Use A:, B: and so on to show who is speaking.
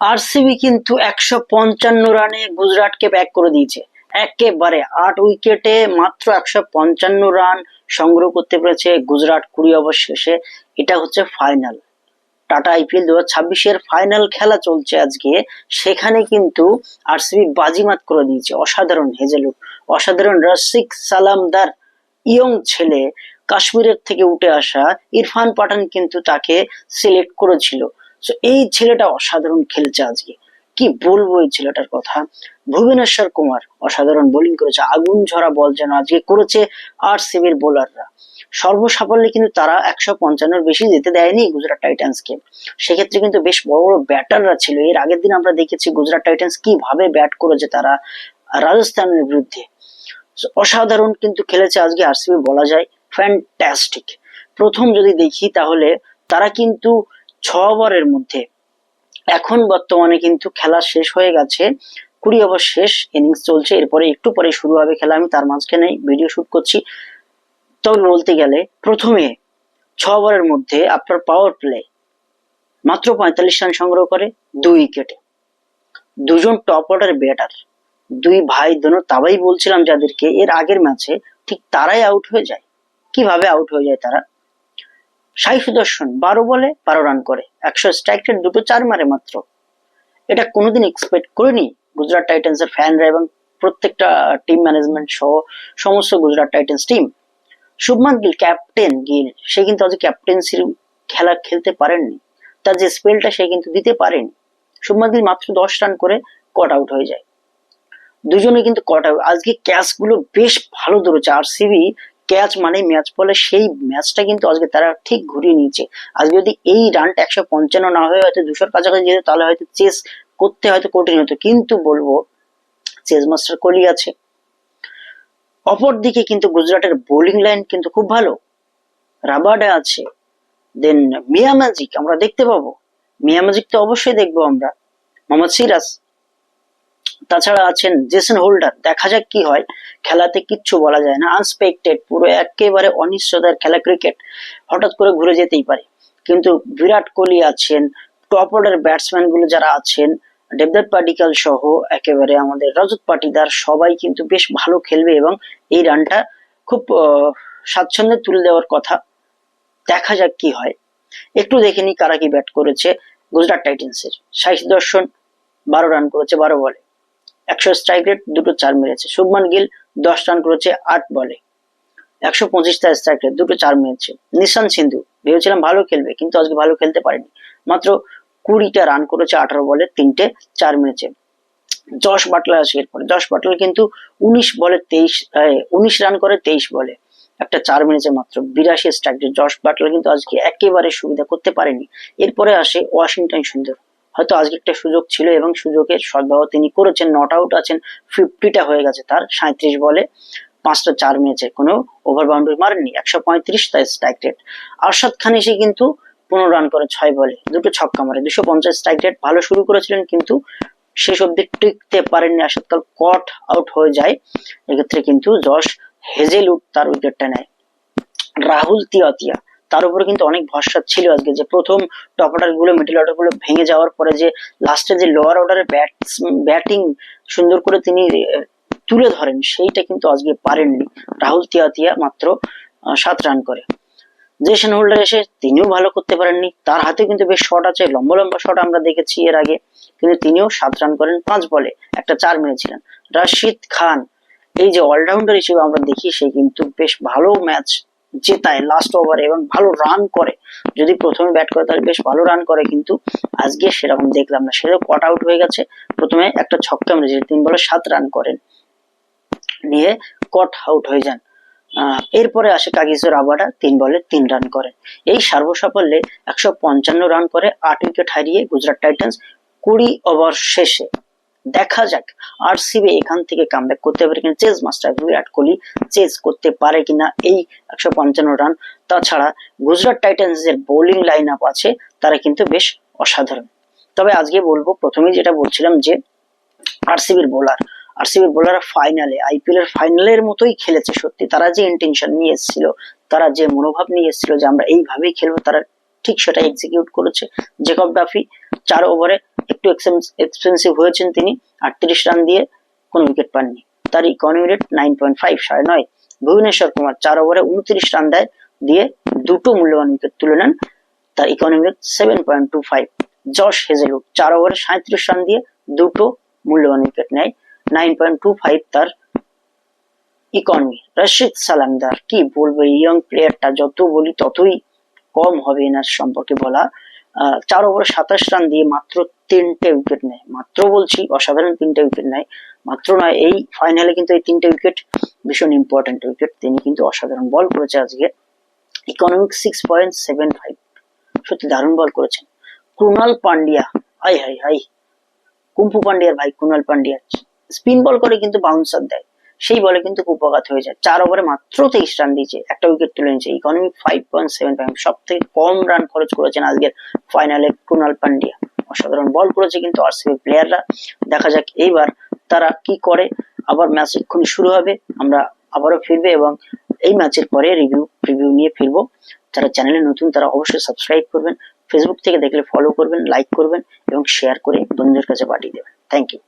A: RCB কিন্তু 155 রানে গুজরাটকে back করে দিয়েছে। একেবারে 8 উইকেটে মাত্র 155 রান সংগ্রহ করতে পেরেছে গুজরাট 20 ওভার শেষে। এটা হচ্ছে ফাইনাল, টাটা আইপিএল 2026-এর ফাইনাল খেলা চলছে আজকে। সেখানে কিন্তু আরসিবি বাজিমাত করে দিয়েছে। অসাধারণ হেজেলউড, অসাধারণ রসিক সালামদার ইয়ং ছেলে, কাশ্মীরের থেকে উঠে আসা ইরফান পাঠান কিন্তু তাকে সিলেক্ট করেছিল। তো এই ছেলেটা অসাধারণ খেলেছে আজকে, কি বলবো এই ছেলেটার কথা। ভুবনেশ্বর কুমার অসাধারণ বোলিং করেছে, আগুন ঝরা বল যেন আজকে করেছে আরসিবির বোলাররা। সর্বসাফল্যে কিন্তু তারা 155-এর বেশি যেতে দেয়নি গুজরাট টাইটান্সকে। সেক্ষেত্রে কিন্তু বেশ বড় বড় ব্যাটাররা ছিল। এর আগের দিন আমরা দেখেছি গুজরাট টাইটান্স কিভাবে ব্যাট করেছে তারা রাজস্থানের বিরুদ্ধে। অসাধারণ কিন্তু খেলেছে আজকে আরসিবি, বলা যায় ফ্যান্টাস্টিক। প্রথম যদি দেখি তাহলে তারা কিন্তু 6 ওভারের মধ্যে, এখন বর্তমানে কিন্তু খেলা শেষ হয়ে গেছে, 20 ওভার শেষ ইনিংস চলছে, এরপরে একটু পরে শুরু হবে খেলা। আমি তার মাঝখানে ভিডিও শুট করছি। তবে বলতে গেলে প্রথমে 6 ওভারের মধ্যে আপনার পাওয়ার প্লে মাত্র 45 রান সংগ্রহ করে 2 উইকেটে। দুজন টপ অর্ডার ব্যাটার, দুই ভাই দোনো তাবাই বলছিলাম যাদেরকে এর আগের ম্যাচে, ঠিক তারাই আউট হয়ে যায়। কিভাবে আউট হয়ে যায় তারা? সাই সুদর্শন 12 বলে 12 রান করে, 100 স্ট্রাইক রেট, 2 4 মারে মাত্র। এটা কোনোদিন এক্সপেক্ট করিনি গুজরাট টাইটান্সের ফ্যানরা এবং প্রত্যেকটা টিম ম্যানেজমেন্ট সহ সমস্ত Gujarat Titans team. Shubman Gill, captain Gill, সে কিন্তু আজ ক্যাপ্টেন্সির খেলা খেলতে পারেননি। তার যে স্পেলটা সে কিন্তু দিতে পারেনি। শুভমান গিল মাত্র 10 রান করে কট আউট হয়ে যায়। দুজনে কিন্তু কট আউট। আজকে ক্যাচ গুলো বেশ ভালো ধরেছে আরসিবি। ক্যাচ মানে ম্যাচ বলে, সেই ম্যাচটা কিন্তু আজকে তারা ঠিক ঘুরিয়ে নিয়েছে। আজকে যদি এই রানটা 155 না হয়ে হয়তো 200-র কাছাকাছি যেত, তাহলে হয়তো চেস করতে হয়তো কঠিন হতো। কিন্তু বলবো চেস মাস্টার কোহলি আছে। অপরদিকে কিন্তু গুজরাটের বোলিং লাইন কিন্তু খুব ভালো। রাবাডা আছে, দেন মিয়া ম্যাজিক আমরা দেখতে পাবো। মিয়া ম্যাজিক তো অবশ্যই দেখবো আমরা। মোহাম্মদ সিরাজ, তাছাড়া আছেন জেসন হোল্ডার। দেখা যাক কি হয়, খেলাতে কিচ্ছু বলা যায় না, আনএক্সপেক্টেড, পুরো একেবারে অনিশ্চয়তার খেলা ক্রিকেট, হঠাৎ করে ঘুরে যেতেই পারে। কিন্তু বিরাট কোহলি আছেন, টপ অর্ডার ব্যাটসম্যান গুলো যারা আছেন, দেবদত্ত পাডিক্কাল সহ একেবারে আমাদের রজত পাটিদার, সবাই কিন্তু বেশ ভালো খেলবে এবং এই রানটা খুব স্বাচ্ছন্দ্যে তুলে দেওয়ার কথা। দেখা যাক কি হয়। একটু দেখে নি কারা কি ব্যাট করেছে গুজরাট টাইটান্সের। সাই সুদর্শন 12 রান করেছে 12 বলে, 100 স্ট্রাইক রেট, 2 4 মেরেছে। শুভমান গিল 10 রান করেছে 8 বলে, 125 তার স্ট্রাইক রেট, 2 4 মেরেছে। নিশান্ত সিন্ধু ভেবেছিলাম ভালো খেলবে, কিন্তু আজকে ভালো খেলতে পারেনি। মাত্র 20টা রান করেছে 18 বলে, 3টে 4 মেরেছে। জশ বাটলার আছে এরপরে। জশ বাটলার কিন্তু 19 রান করে 23 বলে, একটা 4 মেরেছে মাত্র, 82 স্ট্রাইক রেট। জশ বাটলার কিন্তু আজকে একেবারে সুবিধা করতে পারেনি। এরপরে আসে ওয়াশিংটন সুন্দর। হয়তো আজকে একটা সুযোগ ছিল এবং সুযোগের সদ্ব্যবহার তিনি করেছেন। নট আউট আছেন, 50টা হয়ে গেছে তার। 37 বলে 5টা 4 মেরেছে, কোনো ওভার বাউন্ডারি মারেননি, 135 তার স্ট্রাইক রেট। আরশাদ খান এসে কিন্তু 15 রান করে 6 বলে, 2 ছক্কা মারে, 250 স্ট্রাইক রেট। ভালো শুরু করেছিলেন কিন্তু শেষ অব্দি টিকতে পারেননি। আরশাদ খান কট আউট হয়ে যায়। এক্ষেত্রে কিন্তু জশ হেজেলউড তার উইকেটটা নেয়। রাহুল তিয়াতিয়া, তার উপরে কিন্তু অনেক ভরসা ছিল আজকে, যে প্রথম টপ অর্ডার গুলো মিডল অর্ডার গুলো ভেঙে যাওয়ার পরে যে লাস্টে যে লোয়ার অর্ডারে ব্যাটিং সুন্দর করে তিনি তুলে ধরেন, সেইটা কিন্তু আজকে পারেননি। রাহুল তিয়াতিয়া মাত্র 7 রান করে। জেসন হোল্ডার এসে তিনিও ভালো করতে পারেননি। তার হাতে কিন্তু বেশ শট আছে, লম্বা লম্বা শট আমরা দেখেছি এর আগে, কিন্তু তিনিও 7 রান করেন 5 বলে, একটা 4 মেরেছিলেন। রাশিদ খান, এই যে অলরাউন্ডার হিসেবে আমরা দেখি, সে কিন্তু বেশ ভালো ম্যাচ জেতায় লাস্ট ওভারে এবং ভালো রান করে। যদি প্রথমে ব্যাট করে তাহলে বেশ ভালো রান করে, কিন্তু আজকে সেরকম দেখলাম না। সেও কট আউট হয়ে গেছে। প্রথমে একটা ছক্কা মেরেছে, 3 বলে 7 রান করেন, নিয়ে কট আউট হয়ে যান। এরপরে আসে কাগিসো রাবাডা, 3 বলে 3 রান করেন। এই সর্বসাফল্যে 155 রান করে 8 উইকেট হারিয়ে গুজরাট টাইটান্স 20 ওভার শেষে। দেখা যাক আরসিবি এখান থেকে কামব্যাক করতে পারে কিনা, Chase master Virat Kohli Chase করতে পারে কিনা এই 155 রান। তাছাড়া গুজরাট টাইটান্সের বোলিং লাইন আপ আছে, তারা কিন্তু বেশ অসাধারণ। তবে আজকে বলবো, প্রথমেই যেটা বলছিলাম যে আরসিবির বোলার ফাইনালে, আইপিএল এর ফাইনালের মতোই খেলেছে। সত্যি তারা যে ইন্টেনশন নিয়ে এসেছিল, তারা যে মনোভাব নিয়ে এসেছিল যে আমরা এইভাবেই খেলবো, তারা ঠিক সেটা এক্সিকিউট করেছে জেকব ডাফি। 4 ওভারে একটু এক্সপেন্সিভ হয়েছেন তিনি, 38 রান দিয়ে কোনো উইকেট পাননি। তার ইকোনমি রেট 9.5, 9.5। ভুবনেশ্বর কুমার 4 ওভারে 29 রান দিয়ে দুটো মূল্যবান উইকেট তুলে নেন, তার ইকোনমি রেট 7.25। জশ হেজেলউড 4 ওভারে 37 রান দিয়ে দুটো মূল্যবান উইকেট নেয়, 9.25 তার ইকোনমি। রশিদ সালামদার কি বলবো, এই ইয়ং প্লেয়ারটা যত বলি ততই কম হবে এনার সম্পর্কে বলা। 4 ওভারে 27 রান দিয়ে মাত্র 3টে উইকেট নেয়, মাত্র বলছি অসাধারণ 3টে উইকেট নেয়, মাত্র নয়, এই ফাইনালে কিন্তু এই 3টে উইকেট ভীষণ ইম্পর্টেন্ট উইকেট, তিনি কিন্তু অসাধারণ বল করেছে আজকে। ইকোনমিক 6.75, সত্যি দারুণ বল করেছেন। কুনাল পান্ডিয়া, হাই হাই হাই, কুম্ফু পান্ডিয়ার ভাই কুনাল পান্ডিয়া স্পিন বল করে কিন্তু বাউন্সার দেয়, সেই বলে কিন্তু কুপঘাত হয়ে যায়। 4 ওভারে মাত্র 23 রান দিয়েছে, একটা উইকেট তুলে নিয়েছে, ইকোনমি 5.75। সব থেকে কম রান খরচ করেছেন আজকের ফাইনালে কুনাল পান্ডিয়া, অসাধারণ বল করেছে কিন্তু আরসিবি প্লেয়াররা। দেখা যাক এইবার তারা কি করে। আবার ম্যাচ এক্ষুনি শুরু হবে, আমরা আবারও ফিরবে এবং এই ম্যাচের পরে প্রিভিউ নিয়ে ফিরবো। যারা চ্যানেলে নতুন তারা অবশ্যই সাবস্ক্রাইব করবেন, ফেসবুক থেকে দেখলে ফলো করবেন, লাইক করবেন এবং শেয়ার করে বন্ধুদের কাছে পাঠিয়ে দেবেন। Thank you.